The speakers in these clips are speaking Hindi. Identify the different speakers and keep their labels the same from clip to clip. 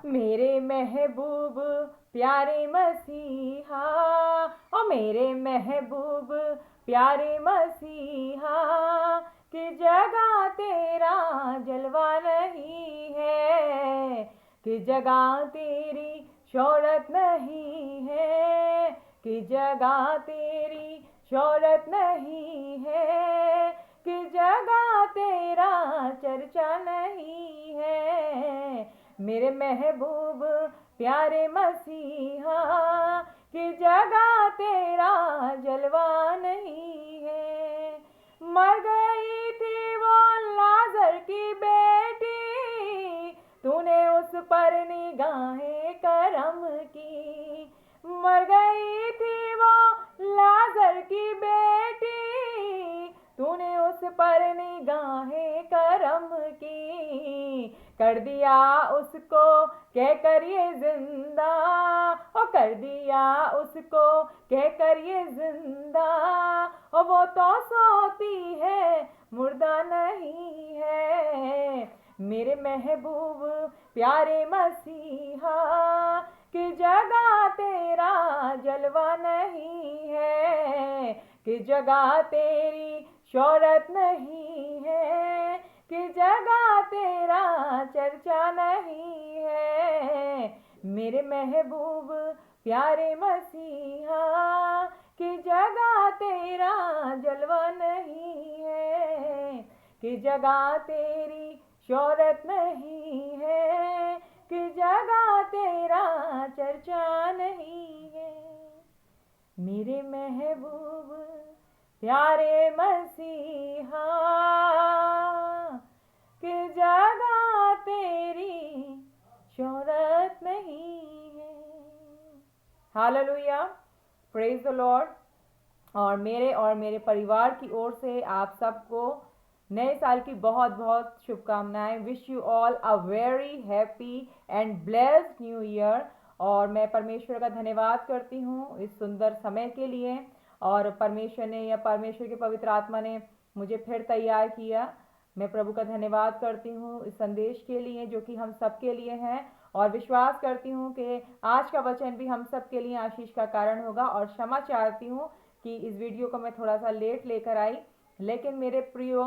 Speaker 1: मेरे महबूब प्यारे मसीहा, ओ मेरे महबूब प्यारे मसीहा, कि जगह तेरा जलवा नहीं है, कि जगह तेरी शोहरत नहीं है, कि जगह तेरी शोहरत नहीं है, कि जगह तेरा चर्चा नहीं है। मेरे महबूब प्यारे मसीहा, की जगह तेरा जलवा नहीं है। मर गई थी वो लाजर की बेटी, तूने उस पर निगाहें करम की। मर गई थी वो लाजर की बेटी, तूने उस पर निगाहें करम की। कर दिया उसको कह कर ये जिंदा, ओ कर दिया उसको कह कर ये जिंदा, ओ वो तो सोती है मुर्दा नहीं है। मेरे महबूब प्यारे मसीहा, कि जगह तेरा जलवा नहीं है, कि जगह तेरी शोहरत नहीं है, कि जगह तेरा चर्चा नहीं है। मेरे महबूब प्यारे मसीहा, कि जगह तेरा जलवा नहीं है, कि जगह तेरी शोहरत नहीं है, कि जगह तेरा चर्चा नहीं है। मेरे महबूब प्यारे मसीहा, कि जगह तेरी शोहरत नहीं है। Hallelujah, praise the Lord. और मेरे परिवार की ओर से आप सबको नए साल की बहुत बहुत शुभकामनाएं। Wish you all a very happy and blessed new year. और मैं परमेश्वर का धन्यवाद करती हूँ इस सुंदर समय के लिए, और परमेश्वर ने या परमेश्वर के पवित्र आत्मा ने मुझे फिर तैयार किया। मैं प्रभु का धन्यवाद करती हूँ इस संदेश के लिए जो कि हम सब के लिए है, और विश्वास करती हूँ कि आज का वचन भी हम सब के लिए आशीष का कारण होगा। और क्षमा चाहती हूँ कि इस वीडियो को मैं थोड़ा सा लेट लेकर आई, लेकिन मेरे प्रियो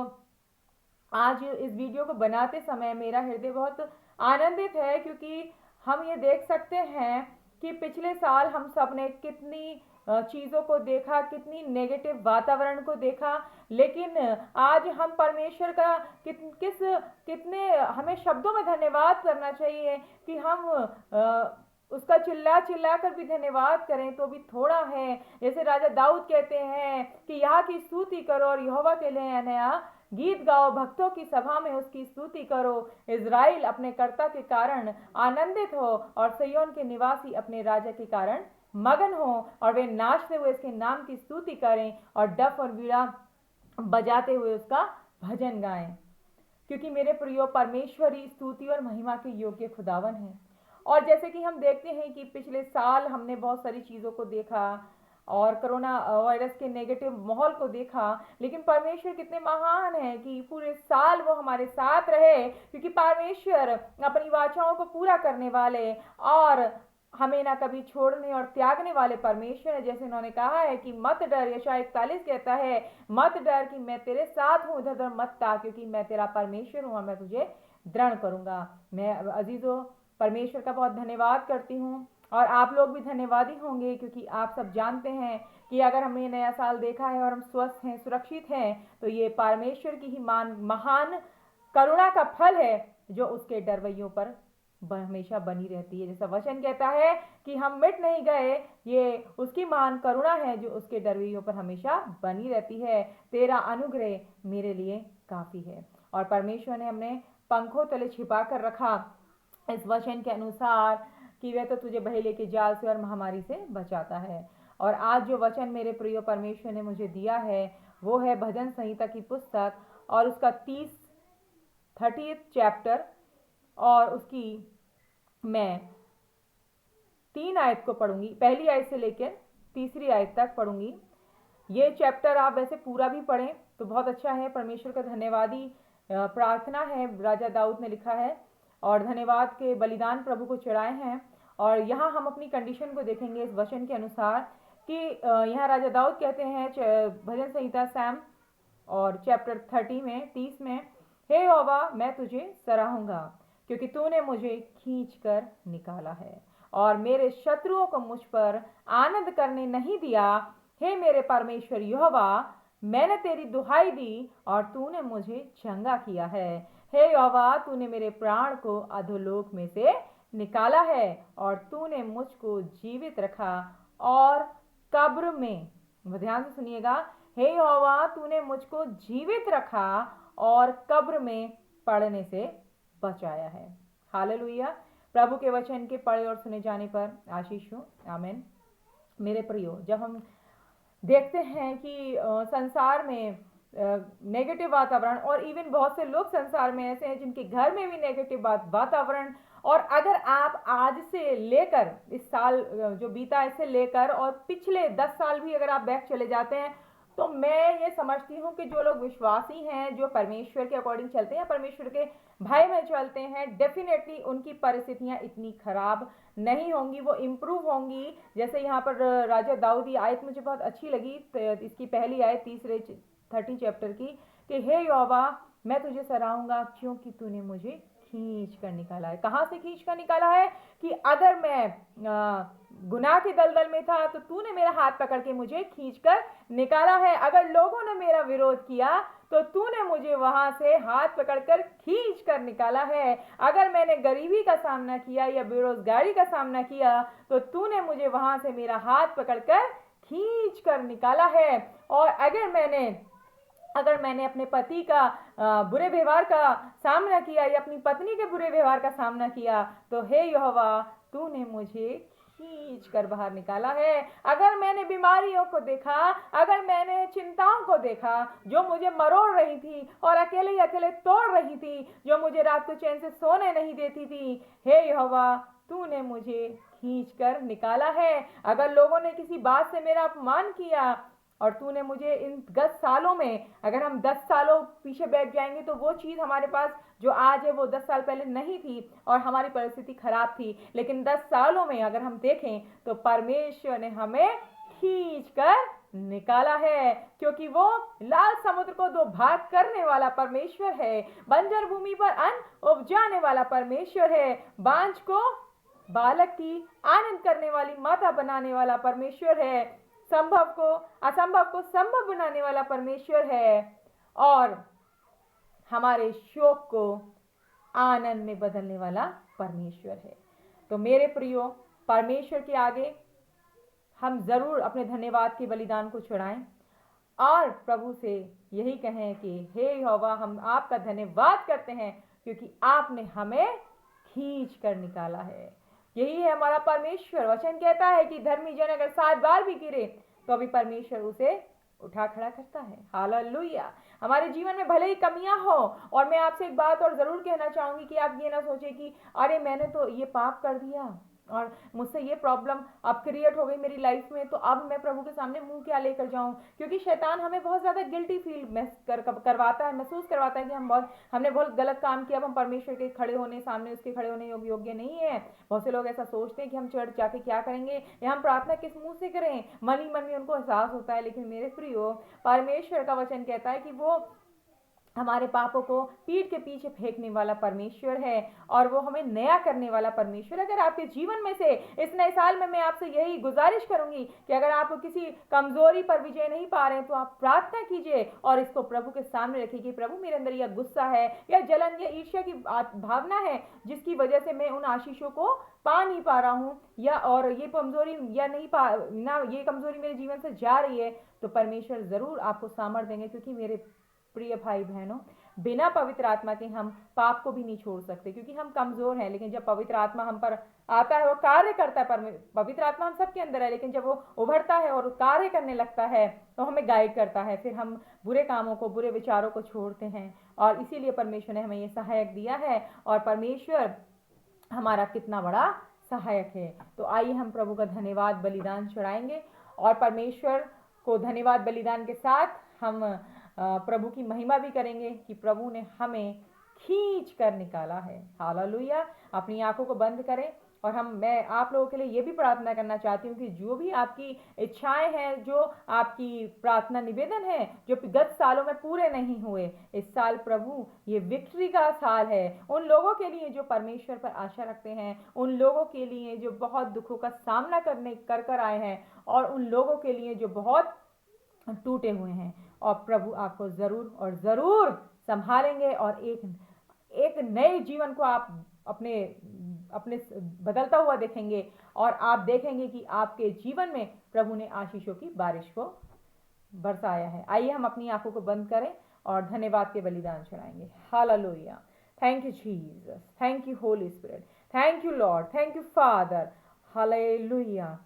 Speaker 1: आज इस वीडियो को बनाते समय मेरा हृदय बहुत आनंदित है, क्योंकि हम ये देख सकते हैं कि पिछले साल हम सब ने कितनी चीज़ों को देखा, कितनी नेगेटिव वातावरण को देखा, लेकिन आज हम परमेश्वर का कितने हमें शब्दों में धन्यवाद करना चाहिए कि हम उसका चिल्ला चिल्ला कर भी धन्यवाद करें तो भी थोड़ा है। जैसे राजा दाऊद कहते हैं कि यहाँ की स्तुति करो और यहोवा के लिए नया गीत गाओ, भक्तों की सभा में उसकी स्तुति करो। इज़राइल अपने कर्ता के कारण आनंदित हो, और सिय्योन के निवासी अपने राजा के कारण मगन हो, और वे नाचते हुए इसके नाम की स्तुति करें और डफ और वीणा बजाते हुए उसका भजन गाएं। क्योंकि मेरे प्रियो परमेश्वर ही स्तुति और महिमा के योग्य खुदावन है। और जैसे कि हम देखते हैं कि पिछले साल हमने बहुत सारी चीज़ों को देखा और कोरोना वायरस के नेगेटिव माहौल को देखा, लेकिन परमेश्वर कितने महान है कि पूरे साल वो हमारे साथ रहे, क्योंकि परमेश्वर अपनी वाचाओं को पूरा करने वाले और हमें ना कभी छोड़ने और त्यागने वाले परमेश्वर है। जैसे उन्होंने कहा है कि मत डर, यशायाह 41 कहता है मत डर कि मैं तेरे साथ हूँ, इधर उधर मत ता, क्योंकि मैं तेरा परमेश्वर हूँ और मैं तुझे दृढ़ करूंगा। मैं अजीजों परमेश्वर का बहुत धन्यवाद करती हूँ, और आप लोग भी धन्यवादी होंगे, क्योंकि आप सब जानते हैं कि अगर हमने नया साल देखा है और हम स्वस्थ हैं, सुरक्षित हैं, तो ये परमेश्वर की ही महान करुणा का फल है जो उसके डरवैयों पर हमेशा बनी रहती है। जैसा वचन कहता है कि हम मिट नहीं गए, ये उसकी महान करुणा है जो उसके डरवैयों पर हमेशा बनी रहती है। तेरा अनुग्रह मेरे लिए काफी है। और परमेश्वर ने हमने पंखों तले छिपा कर रखा इस वचन के अनुसार कि वह तो तुझे बहेलिए के जाल से और महामारी से बचाता है। और आज जो वचन मेरे प्रिय परमेश्वर ने मुझे दिया है वो है भजन संहिता की पुस्तक, और उसका 30th चैप्टर, और उसकी मैं 3 आयत को पढ़ूंगी, पहली आयत से लेकर तीसरी आयत तक पढ़ूंगी। ये चैप्टर आप वैसे पूरा भी पढ़ें तो बहुत अच्छा है। परमेश्वर का धन्यवादी प्रार्थना है, राजा दाऊद ने लिखा है। और धन्यवाद के बलिदान प्रभु को चढ़ाए हैं। और यहाँ हम अपनी कंडीशन को देखेंगे इस वचन के अनुसार कि यहाँ राजा दाऊद कहते हैं भजन संहिता सैम और चैप्टर 30 में, हे यहोवा मैं तुझे सराहूंगा क्योंकि तूने मुझे खींच कर निकाला है और मेरे शत्रुओं को मुझ पर आनंद करने नहीं दिया। हे मेरे परमेश्वर यहोवा, मैंने तेरी दुहाई दी और तूने मुझे चंगा किया है। हे यहोवा, तूने मेरे प्राण को अधोलोक में से निकाला है और तूने मुझको जीवित रखा और कब्र में, ध्यान से सुनिएगा, हे यहोवा तूने मुझको जीवित रखा और कब्र में पड़ने से बचाया है। हालेलुया। प्रभु के वचन के पढ़े और सुने जाने पर आशीष हो। आमीन। मेरे प्रियो, जब हम देखते हैं कि संसार में नेगेटिव वातावरण, और इवन बहुत से लोग संसार में ऐसे हैं जिनके घर में भी नेगेटिव वातावरण, और अगर आप आज से लेकर इस साल जो बीता इससे लेकर और पिछले 10 साल भी अगर आप बैक चले जाते हैं, तो मैं ये समझती हूँ कि जो लोग विश्वासी हैं, जो परमेश्वर के अकॉर्डिंग चलते हैं, परमेश्वर के भय में चलते हैं, डेफिनेटली उनकी परिस्थितियां इतनी खराब नहीं होंगी, वो इम्प्रूव होंगी। जैसे यहाँ पर राजा दाऊद, ये आयत मुझे बहुत अच्छी लगी, इसकी पहली आयत 30 चैप्टर की, कि हे यहोवा मैं तुझे सराहूंगा क्योंकि तूने मुझे खींच कर निकाला है। कहाँ से खींच कर निकाला है? कि अगर मैं गुनाह के दलदल में था तो तूने मेरा हाथ पकड़ के मुझे खींच कर निकाला है। अगर लोगों ने मेरा विरोध किया तो तूने मुझे वहां से हाथ पकड़कर खींच कर निकाला है। अगर मैंने गरीबी का सामना किया या बेरोजगारी का सामना किया तो तूने मुझे वहां से मेरा हाथ पकड़कर खींच कर निकाला है। और अगर मैंने अपने पति का बुरे व्यवहार का सामना किया या अपनी पत्नी के बुरे व्यवहार का सामना किया, तो हे यहोवा तूने मुझे खींच कर बाहर निकाला है। अगर मैंने बीमारियों को देखा, अगर मैंने चिंताओं को देखा जो मुझे मरोड़ रही थी और अकेले अकेले तोड़ रही थी, जो मुझे रात को चैन से सोने नहीं देती थी, हे यहोवा तूने मुझे खींच कर निकाला है। अगर लोगों ने किसी बात से मेरा अपमान किया और तूने मुझे इन 10 सालों में, अगर हम 10 सालों पीछे बैठ जाएंगे तो वो चीज़ हमारे पास जो आज है वो 10 साल पहले नहीं थी और हमारी परिस्थिति खराब थी, लेकिन 10 सालों में अगर हम देखें तो परमेश्वर ने हमें खींच कर निकाला है, क्योंकि वो लाल समुद्र को 2 भाग करने वाला परमेश्वर है, बंजर भूमि पर अन्न उपजाने वाला परमेश्वर है, बांझ को बालक की आनंद करने वाली माता बनाने वाला परमेश्वर है, असंभव को संभव बनाने वाला परमेश्वर है, और हमारे शोक को आनंद में बदलने वाला परमेश्वर है। तो मेरे प्रियो, परमेश्वर के आगे हम जरूर अपने धन्यवाद के बलिदान को चढ़ाएं और प्रभु से यही कहें कि हे यहोवा हम आपका धन्यवाद करते हैं क्योंकि आपने हमें खींच कर निकाला है। यही है हमारा परमेश्वर। वचन कहता है कि धर्मी जन अगर 7 बार भी गिरे तो अभी परमेश्वर उसे उठा खड़ा करता है। हालेलुया। हमारे जीवन में भले ही कमियां हो, और मैं आपसे एक बात और जरूर कहना चाहूंगी कि आप ये ना सोचें कि अरे मैंने तो ये पाप कर दिया और मुझसे ये प्रॉब्लम अब क्रिएट हो गई मेरी लाइफ में, तो अब मैं प्रभु के सामने मुंह क्या लेकर जाऊं। क्योंकि शैतान हमें बहुत ज्यादा गिल्टी फील करवाता है, महसूस करवाता है कि हमने बहुत गलत काम किया, अब हम परमेश्वर के खड़े होने, सामने उसके खड़े होने योग्य नहीं है। बहुत से लोग ऐसा सोचते हैं कि हम चर्च जाके क्या करेंगे या हम प्रार्थना किस मुंह से करें, मन ही मन में उनको एहसास होता है। लेकिन मेरे प्रियो, परमेश्वर का वचन कहता है कि वो हमारे पापों को पीठ के पीछे फेंकने वाला परमेश्वर है और वो हमें नया करने वाला परमेश्वर। अगर आपके जीवन में से इस नए साल में मैं आपसे यही गुजारिश करूंगी कि अगर आप किसी कमजोरी पर विजय नहीं पा रहे हैं तो आप प्रार्थना कीजिए और इसको प्रभु के सामने रखिए कि प्रभु मेरे अंदर यह गुस्सा है या जलन या ईर्ष्या की भावना है जिसकी वजह से मैं उन आशीषों को पा नहीं पा रहा हूं, या और ये कमजोरी या नहीं पा ना ये कमजोरी मेरे जीवन से जा रही है, तो परमेश्वर जरूर आपको सामर्थ्य देंगे। क्योंकि मेरे प्रिय भाई बहनों, बिना पवित्र आत्मा के हम पाप को भी नहीं छोड़ सकते क्योंकि हम कमजोर हैं। लेकिन जब पवित्र आत्मा हम पर आता है, वो कार्य करता है, पवित्र आत्मा हम सबके अंदर है, लेकिन जब वो उभरता है और कार्य करने लगता है तो हमें गाइड करता है, फिर हम बुरे कामों को, बुरे विचारों को छोड़ते हैं। और इसीलिए परमेश्वर ने हमें ये सहायक दिया है, और परमेश्वर हमारा कितना बड़ा सहायक है। तो आइए हम प्रभु का धन्यवाद बलिदान चढ़ाएंगे और परमेश्वर को धन्यवाद बलिदान के साथ हम प्रभु की महिमा भी करेंगे कि प्रभु ने हमें खींच कर निकाला है। हालेलुया। अपनी आंखों को बंद करें और मैं आप लोगों के लिए ये भी प्रार्थना करना चाहती हूँ कि जो भी आपकी इच्छाएं हैं, जो आपकी प्रार्थना निवेदन है, जो गत सालों में पूरे नहीं हुए, इस साल प्रभु ये विक्ट्री का साल है उन लोगों के लिए जो परमेश्वर पर आशा रखते हैं, उन लोगों के लिए जो बहुत दुखों का सामना कर आए हैं, और उन लोगों के लिए जो बहुत टूटे हुए हैं। और प्रभु आपको जरूर और जरूर संभालेंगे और एक नए जीवन को आप अपने अपने बदलता हुआ देखेंगे, और आप देखेंगे कि आपके जीवन में प्रभु ने आशीषों की बारिश को बरसाया है। आइए हम अपनी आंखों को बंद करें और धन्यवाद के बलिदान चढ़ाएंगे। Hallelujah. Thank you Jesus, thank you Holy Spirit, thank you Lord, thank you Father. Hallelujah.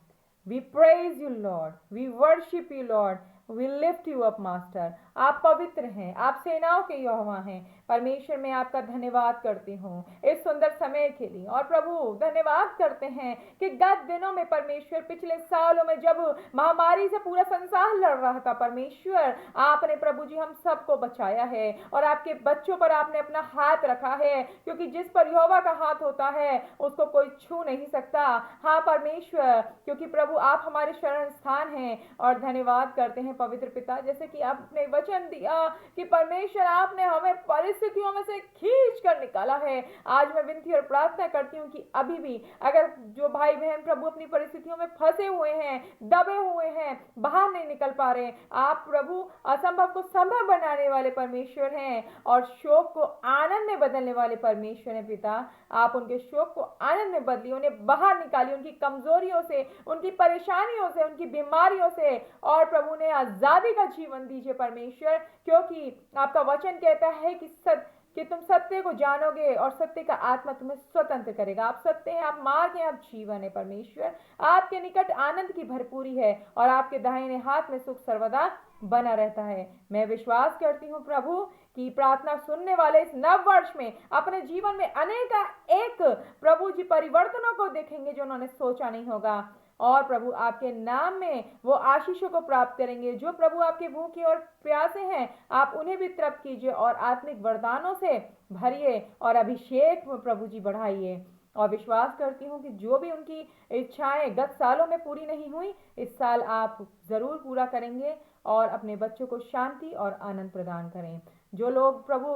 Speaker 1: We praise you Lord, we worship you Lord, we lift you up master. आप पवित्र हैं, आप सेनाओं के यहोवा हैं। परमेश्वर मैं आपका धन्यवाद करती हूँ इस सुंदर समय के लिए। और प्रभु धन्यवाद करते हैं कि गत दिनों में परमेश्वर, पिछले सालों में जब महामारी से पूरा संसार लड़ रहा था, परमेश्वर आपने प्रभु जी हम सबको बचाया है और आपके बच्चों पर आपने अपना हाथ रखा है, क्योंकि जिस पर यहोवा का हाथ होता है उसको कोई छू नहीं सकता। हाँ परमेश्वर, क्योंकि प्रभु आप हमारे शरण स्थान हैं। और धन्यवाद करते हैं पवित्र पिता, जैसे कि आपने वचन दिया कि परमेश्वर आपने हमें परिस्थितियों में से खींच कर निकाला है। आज मैं विनती और प्रार्थना करती हूँ कि अभी भी अगर जो भाई बहन प्रभु अपनी परिस्थितियों में फंसे हुए हैं, दबे हुए हैं, बाहर नहीं निकल पा रहे, आप प्रभु असंभव को संभव बनाने वाले परमेश्वर हैं और शोक को आनंद में बदलने वाले परमेश्वर हैं। पिता आप उनके शोक को आनंद में बदलिए, उन्हें बाहर निकालिए, उनकी कमजोरियों से, उनकी परेशानियों से, उनकी बीमारियों से, और प्रभु ने आजादी का जीवन दीजिए परमेश्वर, क्योंकि आपका वचन कहता है कि तुम सत्य को जानोगे और सत्य का आत्मा तुम्हें स्वतंत्र करेगा। आप सत्य हैं, आप मार्ग हैं, आप जीवन है परमेश्वर। आपके निकट आनंद की भरपूरी है और आपके दाहिने हाथ में सुख सर्वदा बना रहता है। मैं विश्वास करती हूँ प्रभु कि प्रार्थना सुनने वाले इस नव वर्ष में अपने जीवन में अनेक एक प्रभु जी परिवर्तनों को देखेंगे जो उन्होंने सोचा नहीं होगा, और प्रभु आपके नाम में वो आशीषों को प्राप्त करेंगे। जो प्रभु आपके भूखे और प्यासे हैं आप उन्हें भी तृप्त कीजिए और आत्मिक वरदानों से भरिए और अभिषेक प्रभु जी बढ़ाइए। और विश्वास करती हूँ कि जो भी उनकी इच्छाएं गत सालों में पूरी नहीं हुई, इस साल आप जरूर पूरा करेंगे और अपने बच्चों को शांति और आनंद प्रदान करें। जो लोग प्रभु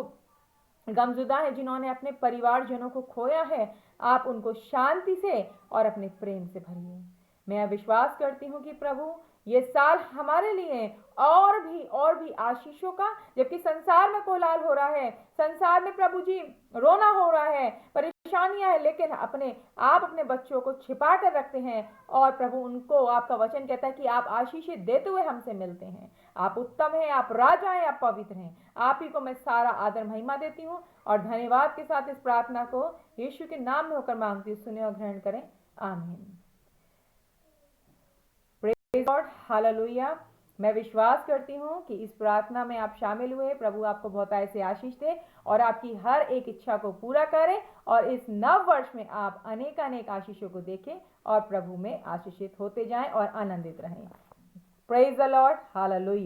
Speaker 1: गमजुदा है, जिन्होंने अपने परिवारजनों को खोया है, आप उनको शांति से और अपने प्रेम से भरिए। मैं विश्वास करती हूँ कि प्रभु ये साल हमारे लिए और भी आशीषों का, जबकि संसार में कोलाहल हो रहा है, संसार में प्रभु जी रोना हो रहा है, परेशानियां है, लेकिन आप अपने बच्चों को छिपा कर रखते हैं और प्रभु उनको, आपका वचन कहता है कि आप आशीषें देते हुए हमसे मिलते हैं। आप उत्तम हैं, आप राजा हैं, आप पवित्र हैं। आप ही को मैं सारा आदर महिमा देती हूँ और धन्यवाद के साथ इस प्रार्थना को यीशु के नाम में होकर मांगती हूँ। सुने और ग्रहण करें। आमीन। Praise God. हालेलुया। मैं विश्वास करती हूँ कि इस प्रार्थना में आप शामिल हुए। प्रभु आपको बहुत ऐसे आशीष दे और आपकी हर एक इच्छा को पूरा करे, और इस नव वर्ष में आप अनेक आशीषों को देखें और प्रभु में आशीषित होते जाएं और आनंदित रहें। Praise the Lord. हालेलुया।